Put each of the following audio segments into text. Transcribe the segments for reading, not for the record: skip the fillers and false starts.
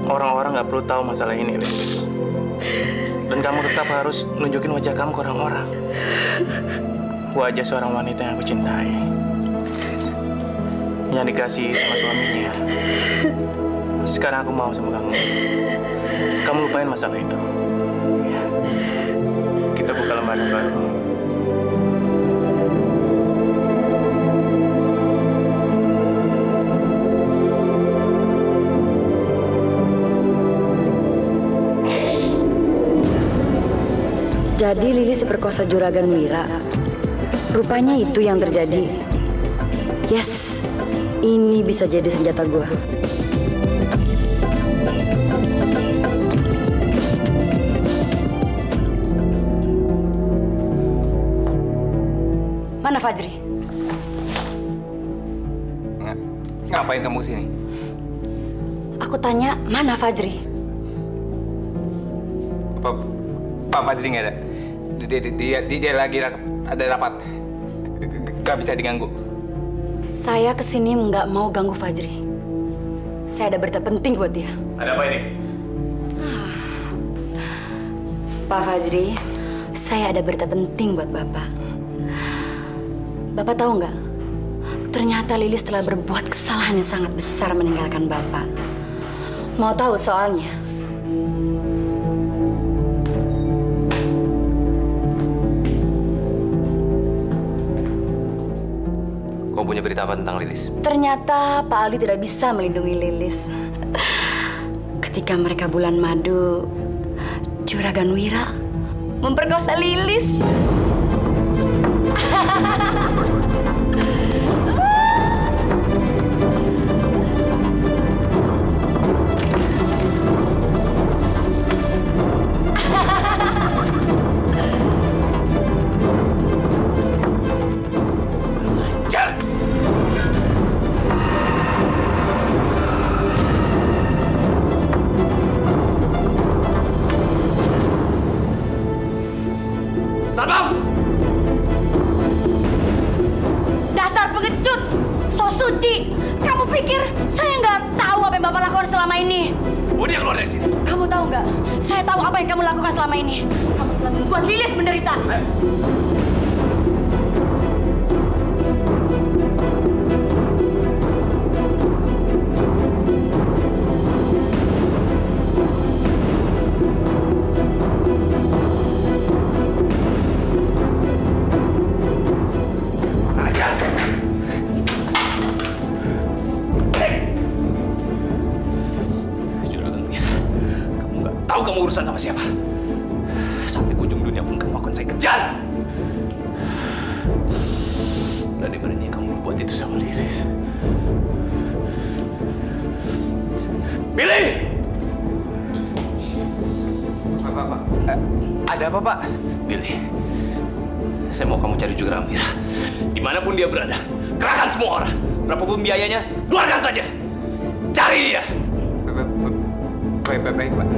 orang-orang nggak perlu tahu masalah ini, Liz. Dan kamu tetap harus nunjukin wajah kamu ke orang-orang. Wajah seorang wanita yang aku cintai. Yang dikasih sama suaminya. Sekarang aku mau sama kamu. Kamu lupain masalah itu. Ya. Kita buka lembaran baru. Jadi Lilis diperkosa juragan Wira. Rupanya itu yang terjadi. Yes, ini bisa jadi senjata gua. Mana Fajri? Ngapain kamu sini? Aku tanya, mana Fajri? Pak Fajri nggak ada. Dia lagi ada rapat. Gak bisa diganggu. Saya kesini nggak mau ganggu Fajri. Saya ada berita penting buat dia. Ada apa ini? Pak Fajri, saya ada berita penting buat Bapak. Bapak tahu nggak? Ternyata Lilis telah berbuat kesalahan yang sangat besar meninggalkan Bapak. Mau tahu soalnya? Kau punya berita apa tentang Lilis? Ternyata Pak Aldi tidak bisa melindungi Lilis. Ketika mereka bulan madu, Juragan Wira memperkosa Lilis. Dasar pengecut, so suci. Kamu pikir saya nggak tahu apa yang Bapak lakukan selama ini? Dia keluar dari sini. Kamu tahu nggak? Saya tahu apa yang kamu lakukan selama ini. Kamu telah membuat Lilis menderita. Kamu urusan sama siapa? Sampai ujung dunia pun kamu akan saya kejar. Berani-beraninya kamu buat itu sama Lilis. Billy! Pak. Ada apa, Pak? Billy, saya mau kamu cari juga Amira. Dimanapun dia berada, kerahkan semua orang. Berapapun biayanya, keluarkan saja. Cari dia. Baik, Pak.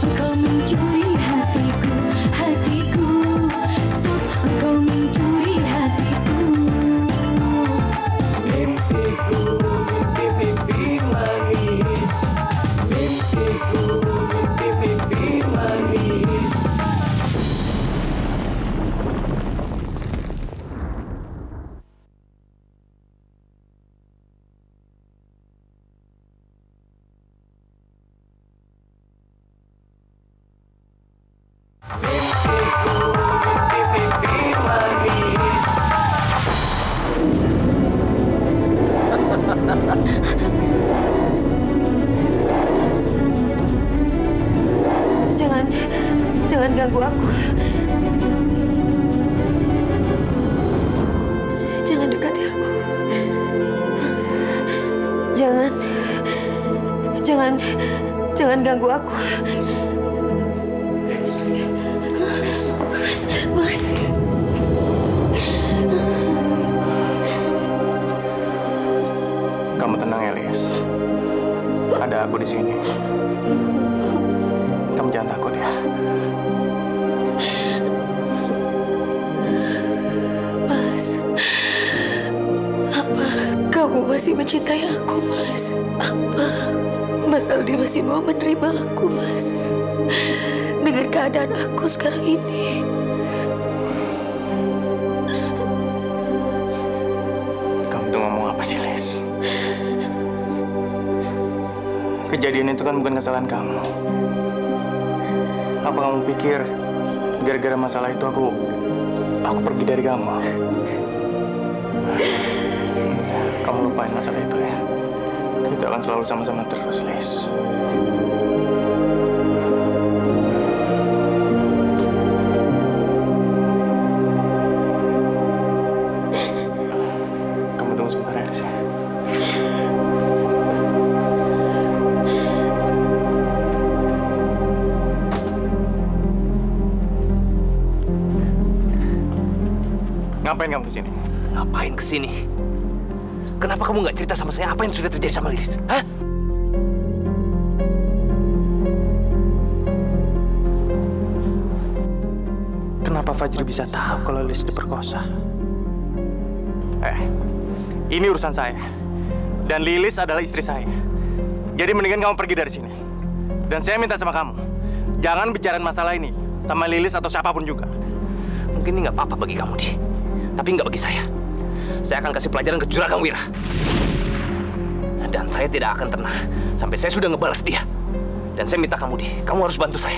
Kau mencuri hatiku, hatiku. Stop Jangan ganggu aku. Mas. Kamu tenang, Elis. Ada aku di sini. Kamu jangan takut ya. Mas, apa kamu masih mencintai aku, Mas? Apa Mas Aldi masih mau menerima aku, Mas? Dengan keadaan aku sekarang ini. Kamu tuh ngomong apa sih, Les? Kejadian itu kan bukan kesalahan kamu. Apa kamu pikir gara-gara masalah itu aku pergi dari kamu? Kamu lupain masalah itu ya. Kita akan selalu sama-sama terus, Les. Kamu tunggu sebentar ya, Les. Ngapain kamu kesini? Ngapain kesini? Kenapa kamu nggak cerita sama saya apa yang sudah terjadi sama Lilis? Hah? Kenapa Fajri bisa tahu kalau Lilis diperkosa? Ini urusan saya. Dan Lilis adalah istri saya. Jadi mendingan kamu pergi dari sini. Dan saya minta sama kamu, jangan bicarain masalah ini sama Lilis atau siapapun juga. Mungkin ini nggak apa-apa bagi kamu, Di. Tapi nggak bagi saya. Saya akan kasih pelajaran ke Juragan Wira. Dan saya tidak akan tenang sampai saya sudah ngebalas dia. Dan saya minta kamu, Di, kamu harus bantu saya.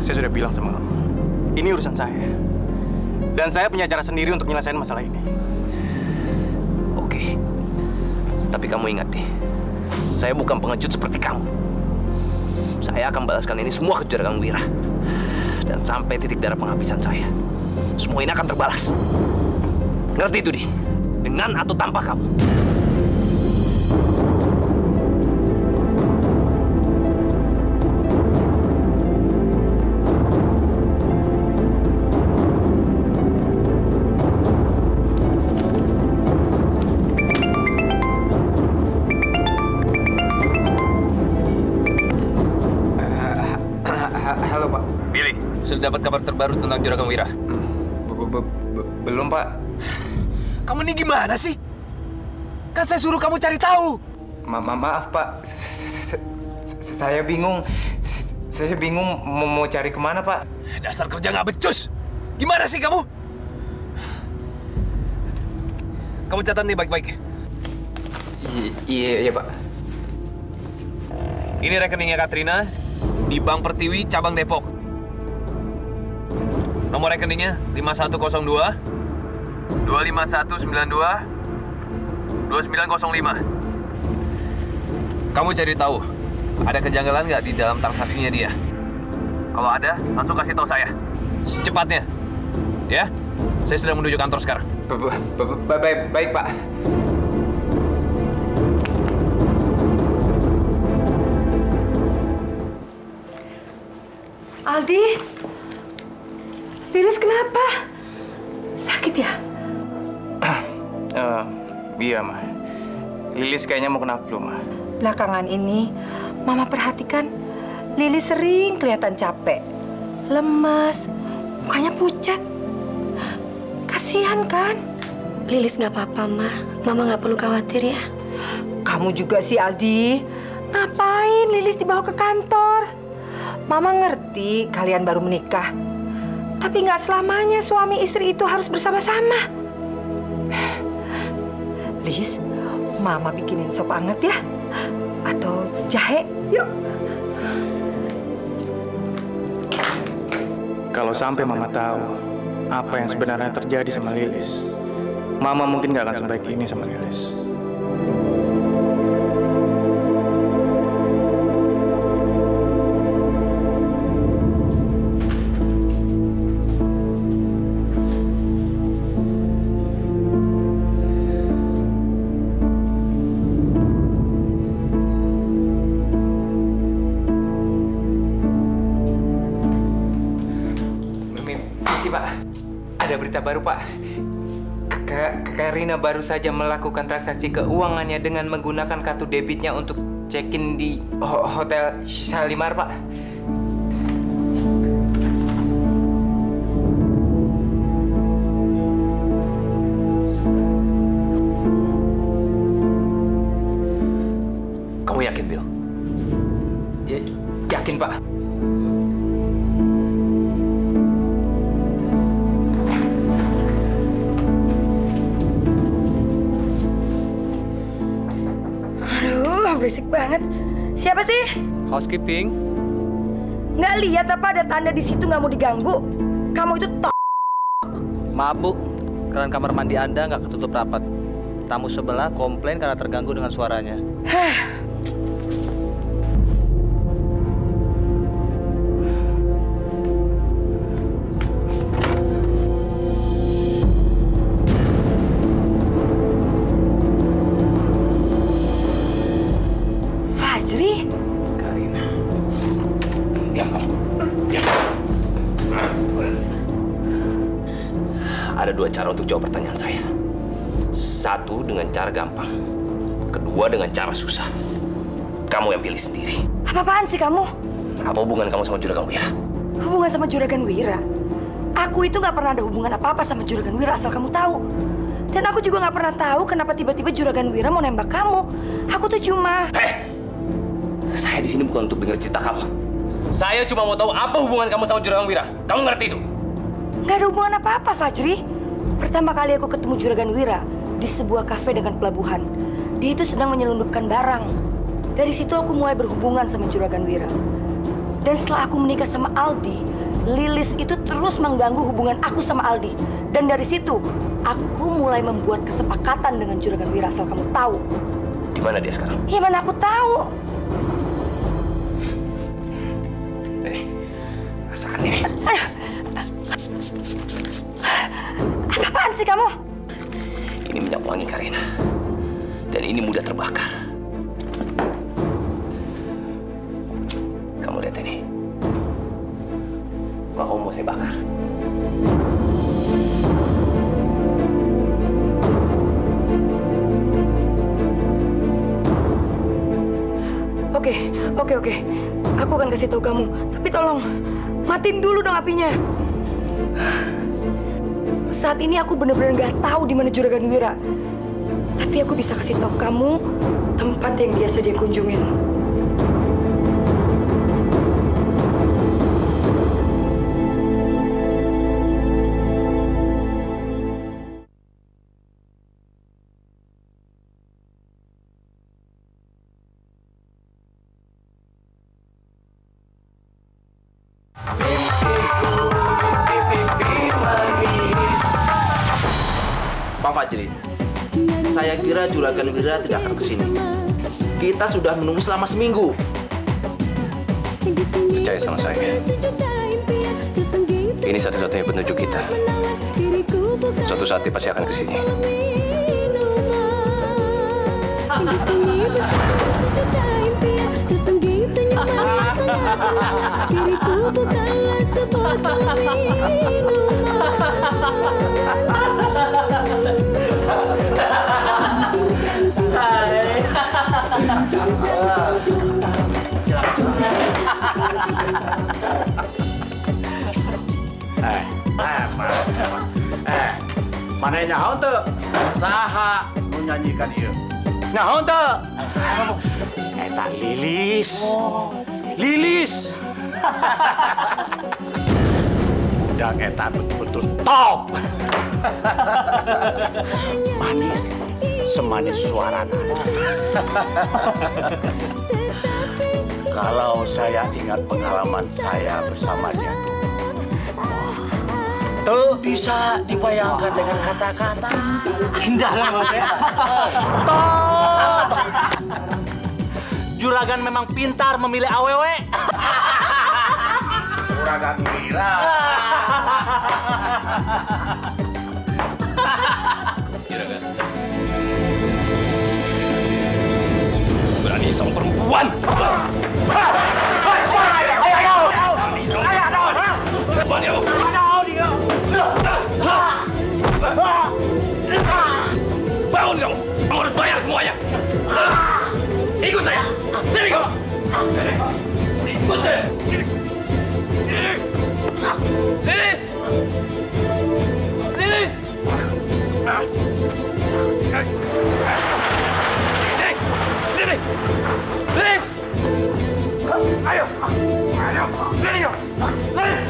Saya sudah bilang sama kamu, ini urusan saya. Dan saya punya cara sendiri untuk menyelesaikan masalah ini. Oke. Tapi kamu ingat, Di, saya bukan pengecut seperti kamu. Saya akan balaskan ini semua ke Juragan Wira. Dan sampai titik darah penghabisan saya. Semua ini akan terbalas. Ngerti itu, Di? Dengan atau tanpa kamu. Halo, Pak. Billy, sudah dapat kabar terbaru tentang Juragan Wira? Belum, Pak. Kamu ini gimana sih? Kan saya suruh kamu cari tahu. Maaf, Pak. Saya bingung. Saya bingung mau cari kemana, Pak. Dasar kerja nggak becus. Gimana sih kamu? Kamu catat nih baik-baik. Iya, Pak. Ini rekeningnya Katrina di Bank Pertiwi cabang Depok. Nomor rekeningnya 5102 25192 2905. Kamu cari tahu ada kejanggalan nggak di dalam transaksinya dia. Kalau ada, langsung kasih tahu saya secepatnya. Ya, saya sedang menuju kantor sekarang. Baik, Pak. Aldi, Lilis kenapa? Sakit ya? Iya, Ma. Lilis kayaknya mau kena flu, Ma. Belakangan ini, Mama perhatikan Lilis sering kelihatan capek, lemas, mukanya pucat. Kasihan kan? Lilis nggak apa-apa, Ma. Mama nggak perlu khawatir ya. Kamu juga sih, Aldi. Ngapain Lilis dibawa ke kantor? Mama ngerti kalian baru menikah. Tapi nggak selamanya suami istri itu harus bersama-sama. Lis, Mama bikinin sop anget ya. Atau jahe, yuk. Kalau sampai Mama tahu apa yang sebenarnya terjadi sama Lilis, Mama mungkin nggak akan sebaik ini sama Lilis. Permisi, Pak. Ada berita baru, Pak. Karina baru saja melakukan transaksi keuangannya dengan menggunakan kartu debitnya untuk check-in di Hotel Shalimar, Pak. Kamu yakin, Bill? Yakin, Pak. Berisik banget. Siapa sih? Housekeeping. Nggak lihat apa ada tanda di situ nggak mau diganggu? Kamu itu Maaf, Bu. Keran kamar mandi Anda nggak ketutup rapat. Tamu sebelah komplain karena terganggu dengan suaranya. Fajri? Karina. Diam kamu. Diam. Ada dua cara untuk jawab pertanyaan saya. Satu dengan cara gampang. Kedua dengan cara susah. Kamu yang pilih sendiri. Apa-apaan sih kamu? Apa hubungan kamu sama Juragan Wira? Hubungan sama Juragan Wira? Aku itu nggak pernah ada hubungan apa-apa sama Juragan Wira, asal kamu tahu. Dan aku juga nggak pernah tahu kenapa tiba-tiba Juragan Wira mau nembak kamu. Aku tuh cuma... Saya di sini bukan untuk dengar cerita kamu. Saya cuma mau tahu apa hubungan kamu sama Juragan Wira. Kamu ngerti itu? Nggak ada hubungan apa-apa, Fajri. Pertama kali aku ketemu Juragan Wira di sebuah kafe dengan pelabuhan. Dia itu sedang menyelundupkan barang. Dari situ aku mulai berhubungan sama Juragan Wira. Dan setelah aku menikah sama Aldi, Lilis itu terus mengganggu hubungan aku sama Aldi. Dan dari situ, aku mulai membuat kesepakatan dengan Juragan Wira, asal kamu tahu. Di mana dia sekarang? Ya mana aku tahu. Rasakan ini. Apaan sih kamu? Ini minyak wangi, Karina. Dan ini mudah terbakar. Kamu lihat ini. Apa kamu mau saya bakar? Oke. Aku akan kasih tahu kamu. Tapi tolong, matiin dulu dong apinya. Saat ini aku benar-benar nggak tahu di mana Juragan Wira. Tapi aku bisa kasih tahu kamu tempat yang biasa dia kunjungin. Pak Fajri, saya kira Juragan Wira tidak akan kesini. Kita sudah menunggu selama seminggu. Percaya sama saya. Ini satu-satunya petunjuk kita. Suatu saat dia pasti akan kesini. Mana nyaho teu? Saha menyanyikan ieu? Nyaho teu? Eta Lilis. Lilis. Budak eta betul-betul top. Manis, semanis suarana. Kalau saya ingat pengalaman saya bersama dia tuh bisa dibayangkan dengan kata-kata. Indah lah, Mas ya. Top! Juragan memang pintar memilih awewe. Juragan Wira. Juragan. Berani sama perempuan. Ayo. Sini! Lilis! Ayo! Ayo! Sini! Lilis!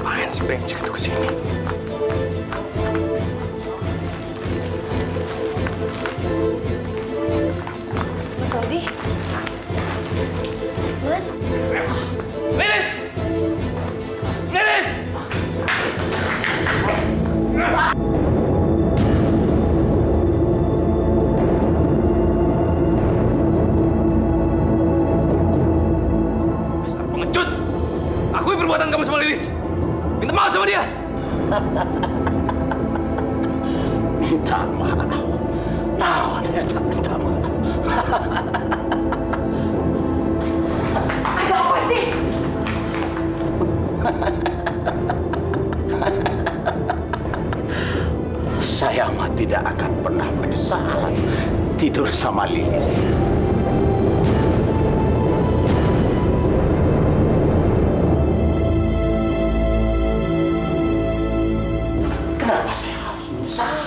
Apaan si brengsek itu kesini? Mas Aldi? Mas? Lilis! Lilis! Dasar pengecut! Akui perbuatan kamu sama Lilis. Minta maaf sama dia. Minta maaf. Nah, dia tak minta maaf. Ada apa sih? Saya mah tidak akan pernah menyesal tidur sama Lilis. Kenapa saya harus menyesal?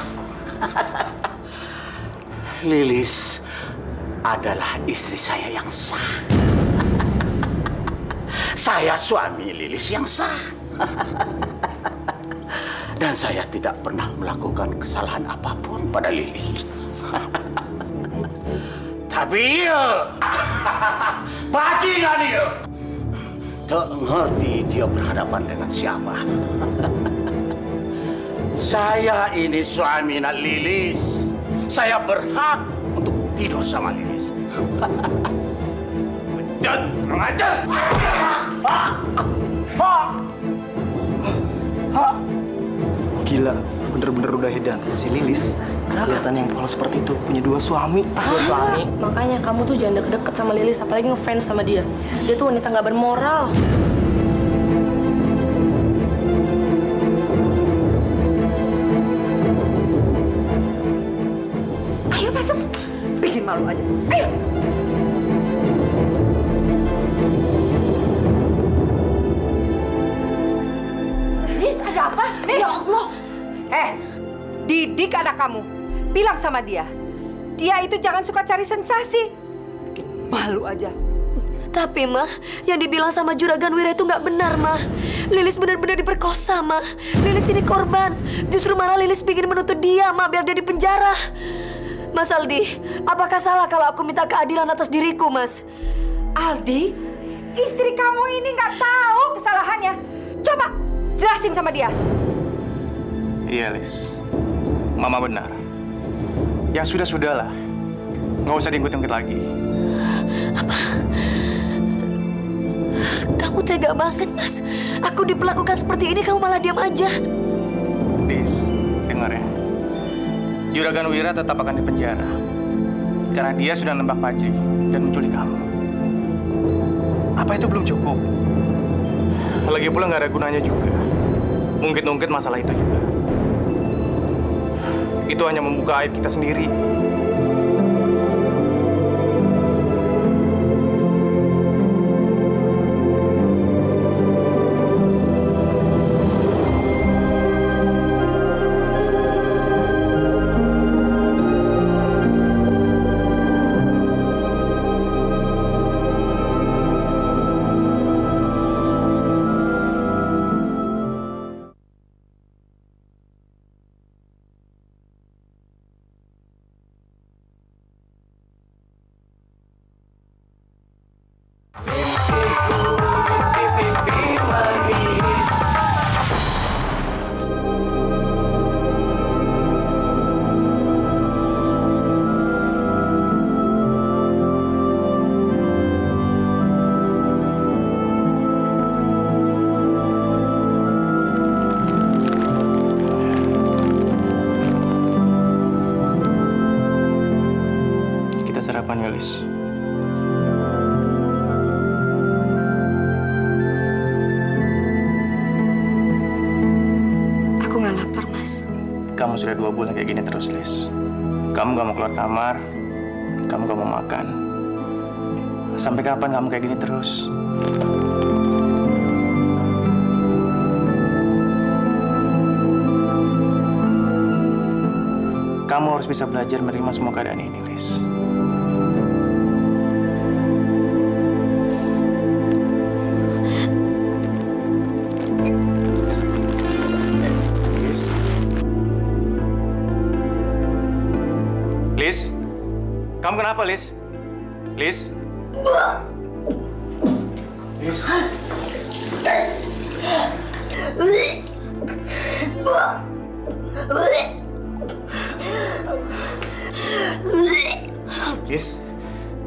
Lilis adalah istri saya yang sah. Saya suami Lilis yang sah. Dan saya tidak pernah melakukan kesalahan apapun pada Lilis. Tapi ya, bajingan dia. Tak ngerti dia berhadapan dengan siapa. Saya ini suami nak Lilis. Saya berhak untuk tidur sama Lilis. Pengecut! Kurang ajar! Gila, bener-bener udah edan. Si Lilis kelihatan yang polos seperti itu, punya dua suami. Makanya kamu tuh jangan deket-deket sama Lilis, apalagi ngefans sama dia. Dia tuh wanita nggak bermoral. Ayo masuk. Bikin malu aja. Ayo. Nis, ada apa? Ya Allah. Didik anak kamu. Bilang sama dia. Dia itu jangan suka cari sensasi. Bikin malu aja. Tapi, Mah, yang dibilang sama Juragan Wira itu nggak benar, Mah. Lilis benar-benar diperkosa, Mah. Lilis ini korban. Justru malah Lilis bikin menuntut dia, Mah, biar dia di penjara. Mas Aldi, apakah salah kalau aku minta keadilan atas diriku, Mas? Aldi, istri kamu ini nggak tahu kesalahannya. Coba jelasin sama dia. Iya, Lis. Mama benar. Yang sudah-sudahlah. Nggak usah diungkit-ungkit lagi. Kamu tega banget, Mas. Aku diperlakukan seperti ini, kamu malah diam aja. Lis, dengar ya. Juragan Wira tetap akan dipenjara. Karena dia sudah nembak Fajri dan menculik kamu. Apa itu belum cukup? Lagi pula nggak ada gunanya juga. Ungkit-ungkit masalah itu juga. Itu hanya membuka aib kita sendiri. Sarapan ya, Lis. Aku nggak lapar, Mas. Kamu sudah 2 bulan kayak gini terus, Lis. Kamu nggak mau keluar kamar, kamu nggak mau makan. Sampai kapan kamu kayak gini terus? harus bisa belajar menerima semua keadaan ini, Lis. Lis? Kamu kenapa, Lis? Lis? Lis? Lis?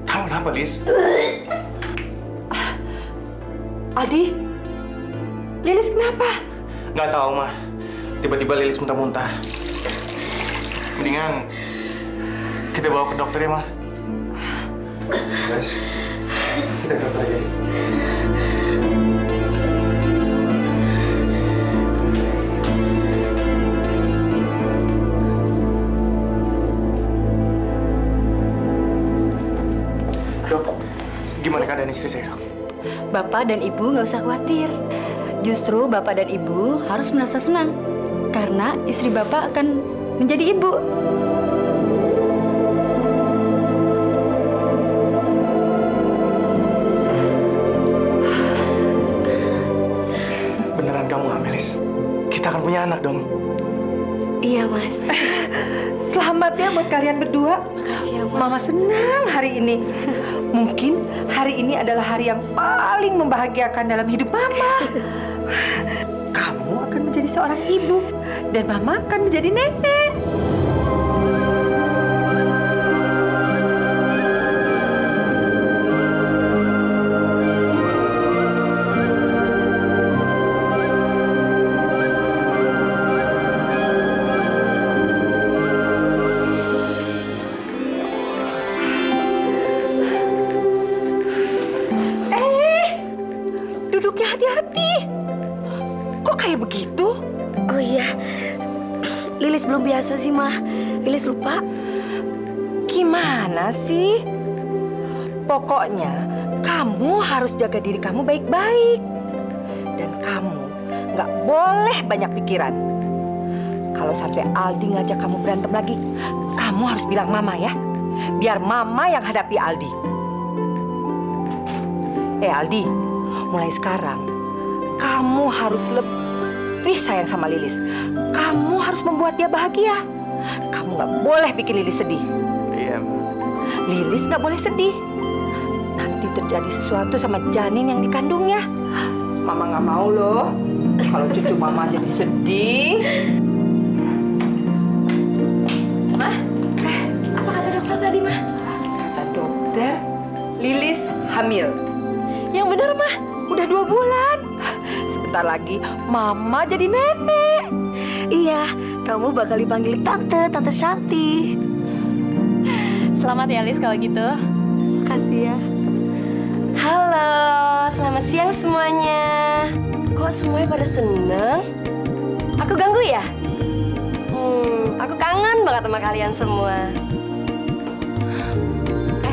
Kamu kenapa, Lis? Aldi? Lilis kenapa? Nggak tahu, Mah. Tiba-tiba Lilis muntah-muntah. Mendingan kita bawa ke dokter ya, Mah. Guys, kita ke dokter aja. Dok, gimana keadaan istri saya, Dok? Bapak dan Ibu nggak usah khawatir. Justru Bapak dan Ibu harus merasa senang. Karena istri Bapak akan menjadi ibu. Beneran kamu hamil, Lis? Kita akan punya anak dong. Iya, Mas. Selamat ya buat kalian berdua. Makasih ya, Mas. Mama senang hari ini. Mungkin hari ini adalah hari yang paling membahagiakan dalam hidup Mama. Kamu akan menjadi seorang ibu dan Mama akan menjadi nenek. Duduknya hati-hati. Kok kayak begitu? Oh iya, Lilis belum biasa sih, Mah. Lilis lupa. Gimana sih? Pokoknya kamu harus jaga diri kamu baik-baik. Dan kamu nggak boleh banyak pikiran. Kalau sampai Aldi ngajak kamu berantem lagi, kamu harus bilang Mama ya. Biar Mama yang hadapi Aldi. Aldi, mulai sekarang kamu harus lebih sayang sama Lilis. Kamu harus membuat dia bahagia. Kamu nggak boleh bikin Lilis sedih. Iya, Lilis nggak boleh sedih. Nanti terjadi sesuatu sama janin yang dikandungnya. Mama nggak mau loh kalau cucu Mama jadi sedih. Mah, apa kata dokter tadi, Mah? Kata dokter, Lilis hamil. Yang benar, Mah. Udah 2 bulan. Sebentar lagi Mama jadi nenek. Iya, kamu bakal dipanggil Tante Shanti. Selamat ya, Lis, kalau gitu. Makasih ya. Halo, selamat siang semuanya. Kok semuanya pada seneng? Aku ganggu ya? Aku kangen banget sama kalian semua.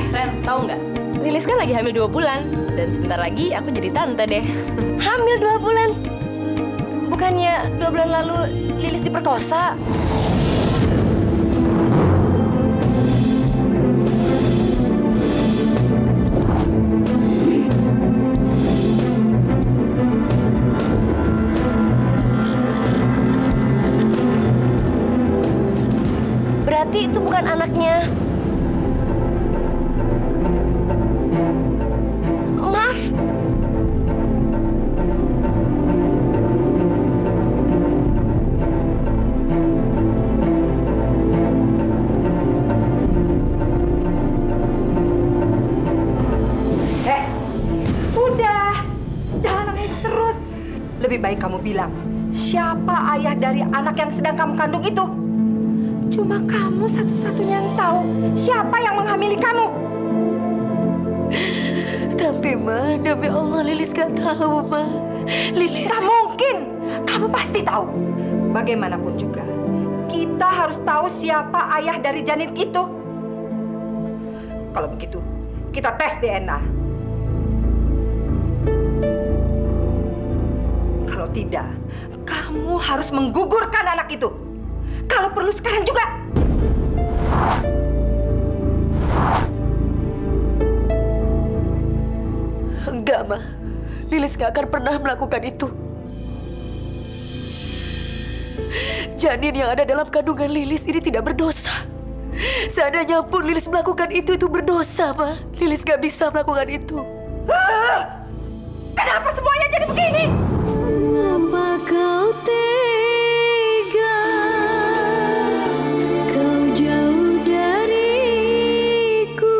Ren, tahu nggak? Lilis kan lagi hamil 2 bulan. Dan sebentar lagi aku jadi tante deh. Hamil 2 bulan? Bukannya 2 bulan lalu Lilis diperkosa? Berarti itu bukan anaknya. Maaf. Udah. Jangan nangis terus. Lebih baik kamu bilang, siapa ayah dari anak yang sedang kamu kandung itu? Cuma kamu satu-satunya yang tahu siapa yang menghamili kamu. Tapi, Ma, demi Allah Lilis gak tahu, Ma. Lilis... Tak mungkin. Kamu pasti tahu. Bagaimanapun juga, kita harus tahu siapa ayah dari janin itu. Kalau begitu, kita tes DNA. Kalau tidak, kamu harus menggugurkan anak itu. Kalau perlu sekarang juga. Enggak, Ma. Lilis gak akan pernah melakukan itu. Janin yang ada dalam kandungan Lilis ini tidak berdosa. Seandainya pun Lilis melakukan itu berdosa, Ma. Lilis gak bisa melakukan itu. Kenapa semuanya jadi begini? Mengapa kau tega? Kau jauh dariku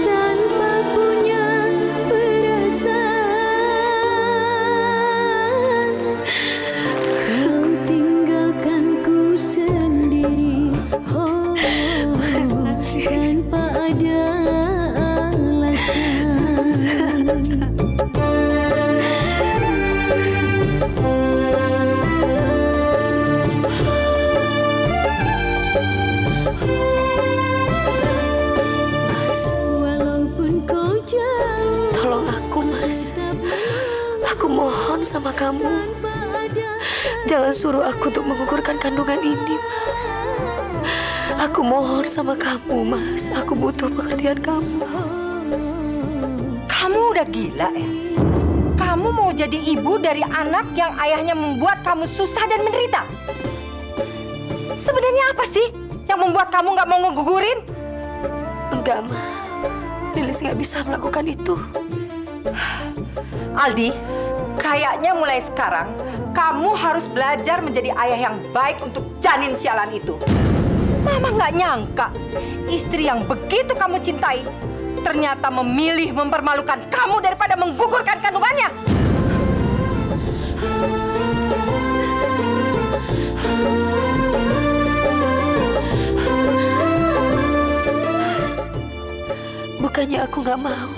tanpa punya perasaan. Kau tinggalkanku sendiri, oh, tanpa ada alasan. Tolong aku, Mas. Aku mohon sama kamu. Jangan suruh aku untuk menggugurkan kandungan ini, Mas. Aku mohon sama kamu, Mas. Aku butuh pengertian kamu. Kamu udah gila ya? Kamu mau jadi ibu dari anak yang ayahnya membuat kamu susah dan menderita? Sebenarnya apa sih yang membuat kamu nggak mau ngegugurin? Enggak, Ma. Lilis nggak bisa melakukan itu. Aldi, kayaknya mulai sekarang kamu harus belajar menjadi ayah yang baik untuk janin sialan itu. Mama nggak nyangka istri yang begitu kamu cintai ternyata memilih mempermalukan kamu daripada menggugurkan kandungannya. Mas, bukannya aku nggak mau.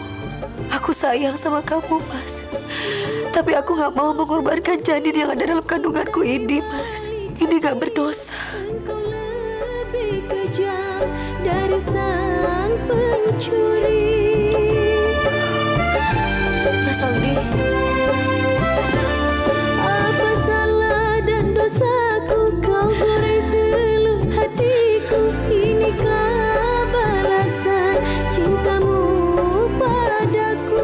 Aku sayang sama kamu, Mas. Tapi aku nggak mau mengorbankan janin yang ada dalam kandunganku ini, Mas. Ini nggak berdosa. Engkau lebih kejam dari sang pencuri. Mas Aldi. Apa salah dan dosaku kau goreng seluruh hatiku. Inikah balasan cintamu padaku.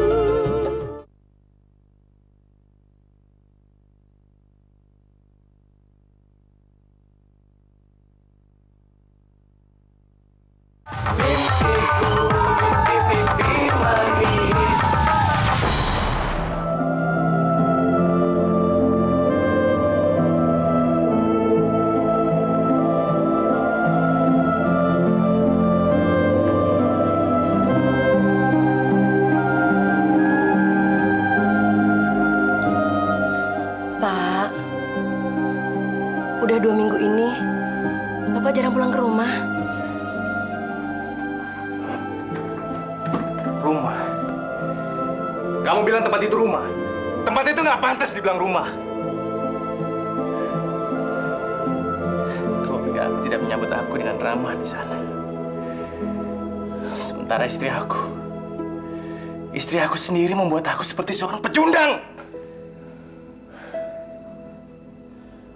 Pak, udah 2 minggu ini Bapak jarang pulang ke rumah. Rumah? Kamu bilang tempat itu rumah? Tempat itu nggak pantas dibilang rumah. Keluarga aku tidak menyambut aku dengan ramah di sana. Sementara istri aku sendiri membuat aku seperti seorang pecundang.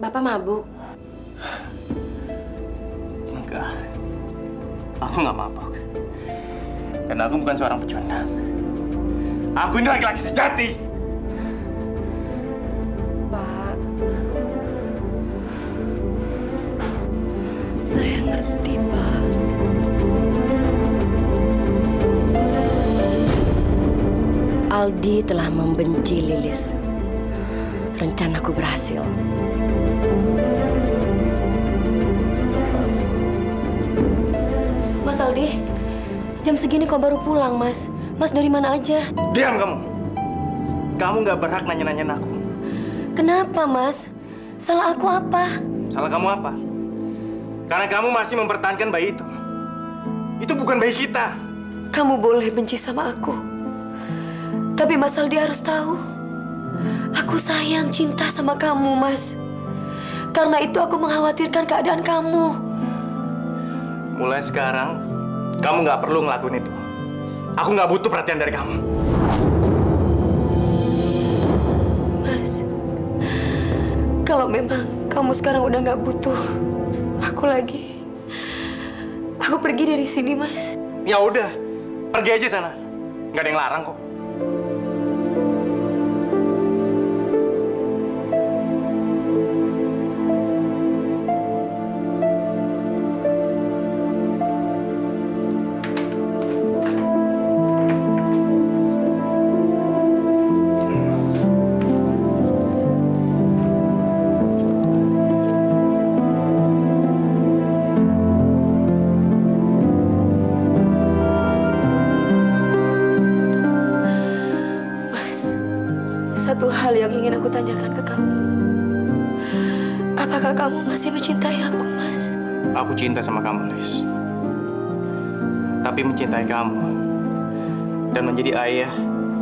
Bapak mabuk? Enggak. Aku nggak mabuk. Dan aku bukan seorang pecundang. Aku ini laki-laki sejati. Pak, saya ngerti, Pak. Aldi telah membenci Lilis. Rencanaku berhasil. Mas Aldi, jam segini kok baru pulang, Mas? Mas dari mana aja? Diam kamu. Kamu nggak berhak nanya-nanyain aku. Kenapa, Mas? Salah aku apa? Salah kamu apa? Karena kamu masih mempertahankan bayi itu. Itu bukan bayi kita. Kamu boleh benci sama aku. Tapi Mas Aldi harus tahu. Aku sayang, cinta sama kamu, Mas. Karena itu aku mengkhawatirkan keadaan kamu. Mulai sekarang, kamu nggak perlu ngelakuin itu. Aku nggak butuh perhatian dari kamu. Mas, kalau memang kamu sekarang udah nggak butuh aku lagi, aku pergi dari sini, Mas. Ya udah, pergi aja sana. Nggak ada yang larang kok. Satu hal yang ingin aku tanyakan ke kamu. Apakah kamu masih mencintai aku, Mas? Aku cinta sama kamu, Lis. Tapi mencintai kamu dan menjadi ayah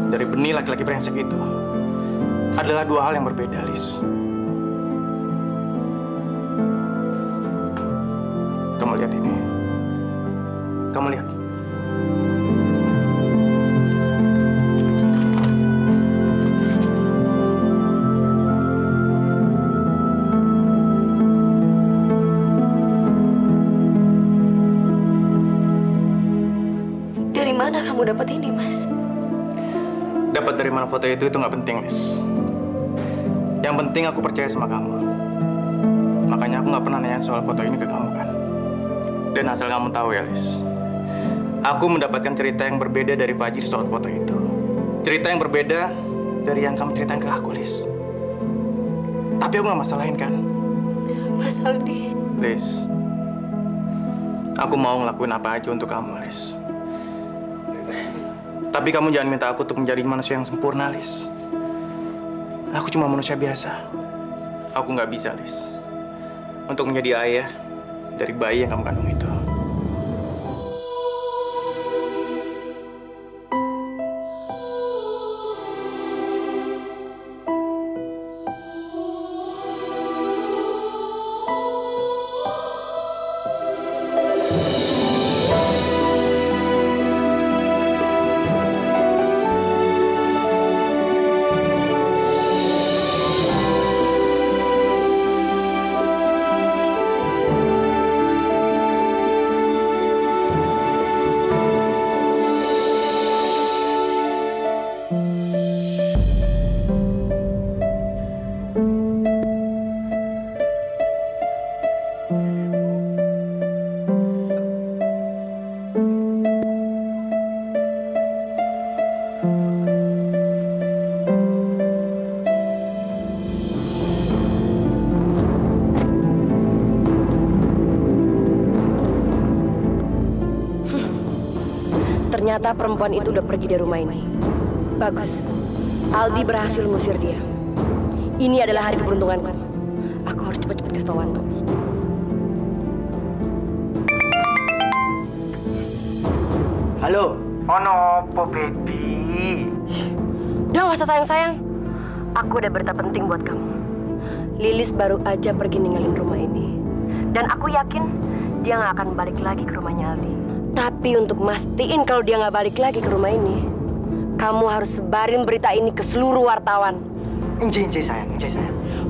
dari benih laki-laki brengsek itu adalah dua hal yang berbeda, Lis. Kamu lihat ini. Kamu lihat. Dari mana kamu dapat ini, Mas? Dapat dari mana foto itu nggak penting, Lis. Yang penting aku percaya sama kamu. Makanya aku nggak pernah nanya soal foto ini ke kamu kan. Dan asal kamu tahu ya, Lis. Aku mendapatkan cerita yang berbeda dari Fajri soal foto itu. Cerita yang berbeda dari yang kamu ceritain ke aku, Lis. Tapi aku nggak masalahin kan? Mas Aldi. Lis, aku mau ngelakuin apa aja untuk kamu, Lis. Tapi kamu jangan minta aku untuk menjadi manusia yang sempurna, Lis. Aku cuma manusia biasa. Aku nggak bisa, Lis, untuk menjadi ayah dari bayi yang kamu kandung itu. Ternyata perempuan itu udah pergi dari rumah ini. Bagus. Aldi berhasil mengusir dia. Ini adalah hari keberuntunganku. Aku harus cepat-cepat kasih tahu Wanto. Halo. Onopo, baby. Udah gak usah sayang-sayang. Aku ada berita penting buat kamu. Lilis baru aja pergi ninggalin rumah ini. Dan aku yakin dia gak akan balik lagi ke rumahnya Aldi. Tapi untuk mastiin kalau dia nggak balik lagi ke rumah ini, kamu harus sebarin berita ini ke seluruh wartawan. Enjay sayang.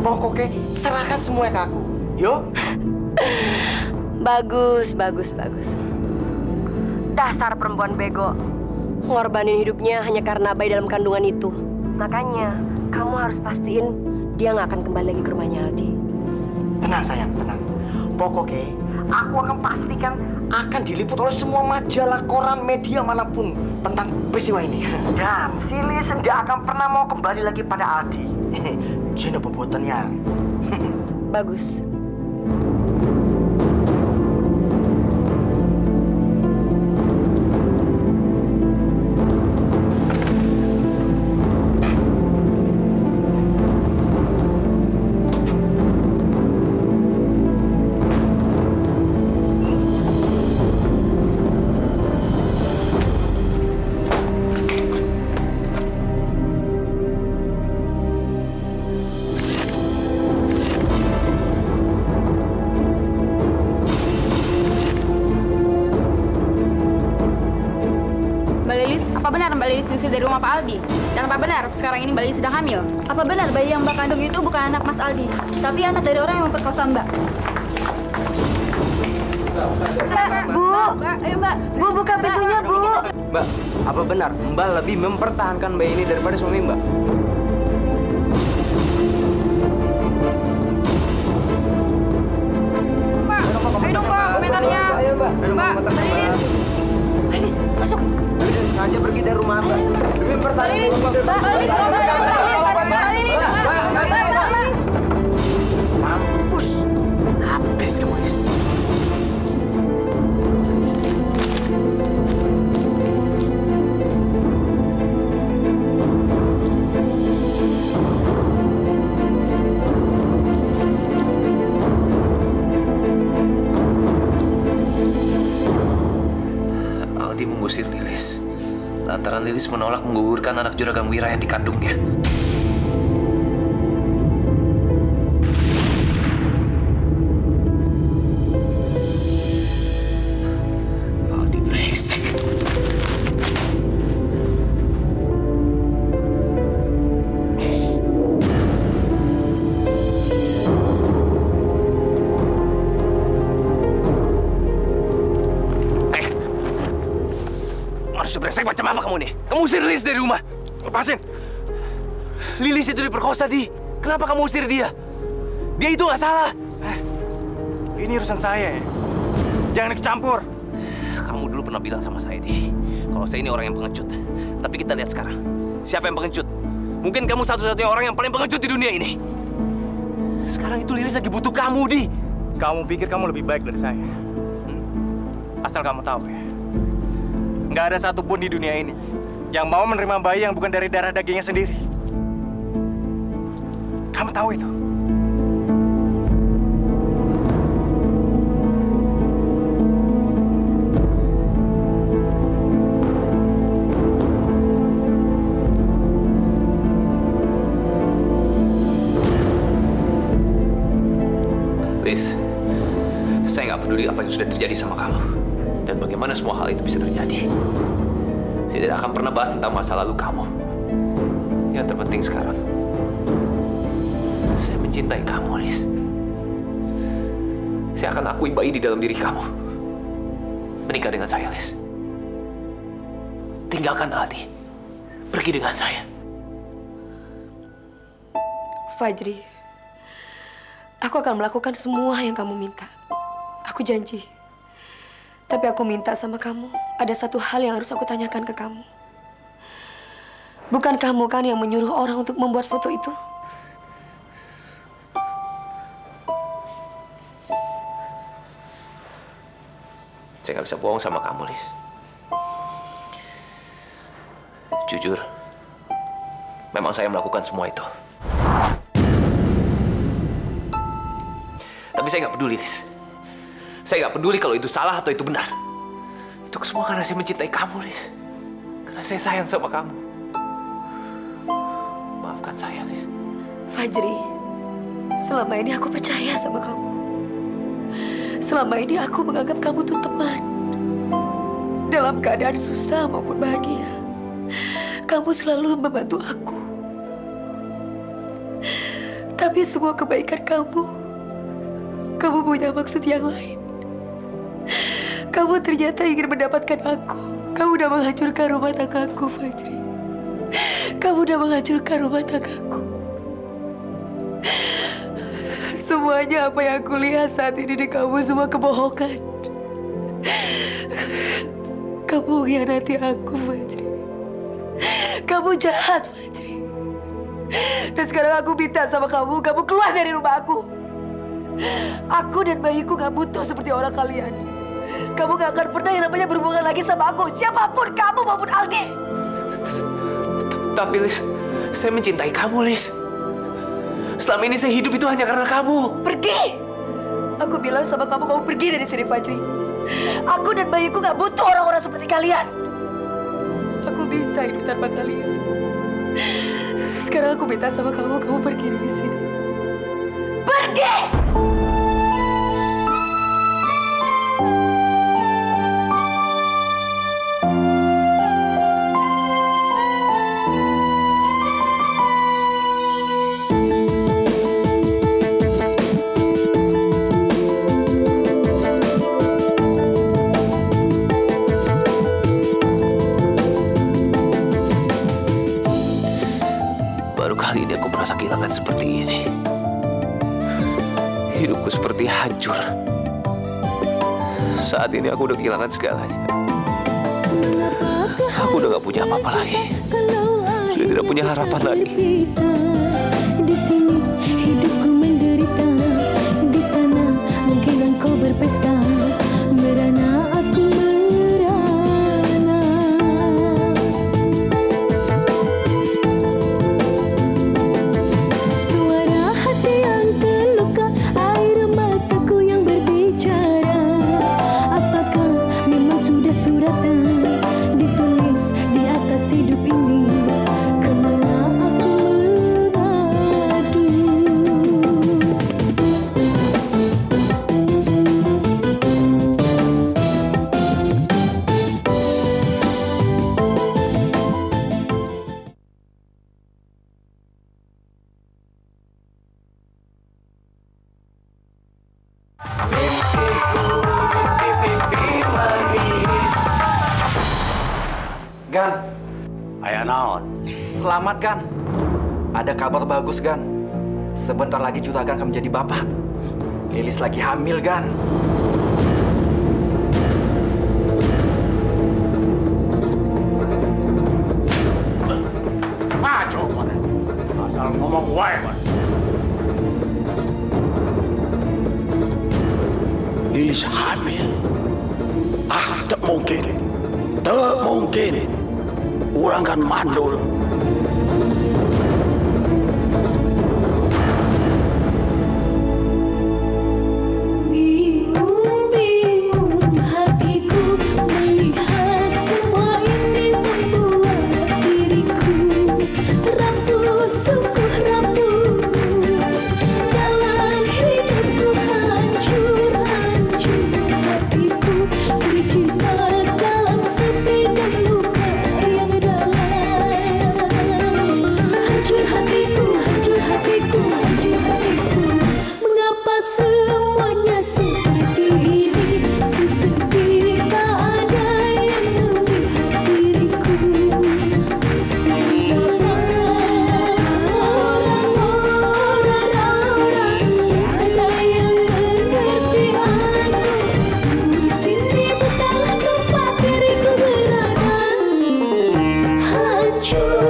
Pokoknya serahkan semuanya ke aku. Yo. Bagus. Dasar perempuan bego. Ngorbanin hidupnya hanya karena bayi dalam kandungan itu. Makanya, kamu harus pastiin dia nggak akan kembali lagi ke rumahnya Aldi. Tenang sayang, tenang. Pokoknya aku akan pastikan akan diliput oleh semua majalah, koran, media manapun tentang peristiwa ini. Dan si Lilis tidak akan pernah mau kembali lagi pada Aldi. Jadi pembuatannya. Bagus. Apa benar Mbak Lilis diusir dari rumah Pak Aldi? Dan apa benar sekarang ini Mbak Lilis sedang hamil? Apa benar bayi yang Mbak kandung itu bukan anak Mas Aldi, tapi anak dari orang yang memperkosa Mbak? Bu, ayo Mbak. Bu, buka pintunya, Bu. Mbak, apa benar Mbak lebih mempertahankan bayi ini daripada suami Mbak? Ayo dong, Pak, komentarnya. Ayo, Mbak. Mbak, Lilis. Lilis, masuk. Lilis sengaja pergi dari rumah Mbak. Demi mempertahankan Lilis, Mampus. Habis kamu, Lilis. Aldi mengusir Lilis. Lantaran Lilis menolak menggugurkan anak Juragan Wira yang dikandungnya. Aldi brengsek. Manusia brengsek macam apa kamu nih? Kamu usir Lilis dari rumah. Lepasin. Lilis itu diperkosa, Di. Kenapa kamu usir dia? Dia itu nggak salah. Ini urusan saya ya. Jangan ikut campur. Kamu dulu pernah bilang sama saya, Di, kalau saya ini orang yang pengecut. Tapi kita lihat sekarang. Siapa yang pengecut? Mungkin kamu satu-satunya orang yang paling pengecut di dunia ini. Sekarang itu Lilis lagi butuh kamu, Di. Kamu pikir kamu lebih baik dari saya? Asal kamu tahu ya. Nggak ada satupun di dunia ini yang mau menerima bayi yang bukan dari darah dagingnya sendiri. Kamu tahu itu? Liz, saya nggak peduli apa yang sudah terjadi sama kamu. Dan bagaimana semua hal itu bisa terjadi. Saya tidak akan pernah bahas tentang masa lalu kamu. Yang terpenting sekarang, saya mencintai kamu, Liz. Saya akan akui bayi di dalam diri kamu. Menikah dengan saya, Liz. Tinggalkan Aldi. Pergi dengan saya. Fajri, aku akan melakukan semua yang kamu minta. Aku janji. Tapi aku minta sama kamu, ada satu hal yang harus aku tanyakan ke kamu. Bukan kamu kan yang menyuruh orang untuk membuat foto itu? Saya nggak bisa bohong sama kamu, Liz. Jujur, memang saya melakukan semua itu. Tapi saya nggak peduli, Liz. Saya nggak peduli kalau itu salah atau itu benar. Itu semua karena saya mencintai kamu, Liz. Karena saya sayang sama kamu. Maafkan saya, Liz. Fajri, selama ini aku percaya sama kamu. Selama ini aku menganggap kamu tuh teman. Dalam keadaan susah maupun bahagia, kamu selalu membantu aku. Tapi semua kebaikan kamu punya maksud yang lain. Kamu ternyata ingin mendapatkan aku. Kamu udah menghancurkan rumah tanggaku, Fajri. Kamu udah menghancurkan rumah tanggaku. Semuanya apa yang aku lihat saat ini di kamu semua kebohongan. Kamu mengkhianati aku, Fajri. Kamu jahat, Fajri. Dan sekarang aku minta sama kamu keluar dari rumah aku. Aku dan bayiku gak butuh seperti orang kalian. Kamu gak akan pernah yang namanya berhubungan lagi sama aku. Siapapun kamu maupun Aldi. Tapi Liz, saya mencintai kamu, Liz. Selama ini saya hidup itu hanya karena kamu. Pergi! Aku bilang sama kamu pergi dari sini, Fajri. Aku dan bayiku gak butuh orang-orang seperti kalian. Aku bisa hidup tanpa kalian. Sekarang aku minta sama kamu pergi dari sini. Pergi! kali ini aku merasa kehilangan seperti ini. Hidupku seperti hancur. Saat ini aku udah kehilangan segalanya. Aku udah gak punya apa-apa lagi. Sudah tidak punya harapan lagi. Di sini hidupku menderita, di sana mungkin engkau berpesta, merana aku merana. Suara hati yang terluka, air mataku yang berbicara. Apakah memang sudah suratan ditulis di atas hidup ini? Kemana aku mengadu? Gan, Aya naon? selamat Gan. Ada kabar bagus Gan. Sebentar lagi Juragan akan menjadi bapak. Lilis lagi hamil Gan. Maco mana? Asal ngomong wae mana? Lilis hamil? Ah, tak mungkin. Tak mungkin. Orang kan mandul. Bingung-bingung hatiku melihat semua ini membuat diriku rapuh, sungguh rapuh. Dalam hidupku hancur-hancur hatiku terjebak dalam sepi dan luka yang dalam. Hancur hatiku, hancur hatiku, hancur hatiku. Mengapa semuanya seperti ini? Seperti tak ada yang melihat diriku. Mengapa orang-orang ada yang mengerti aku? Sungguh di sini bukanlah tempat diriku berada. Hancur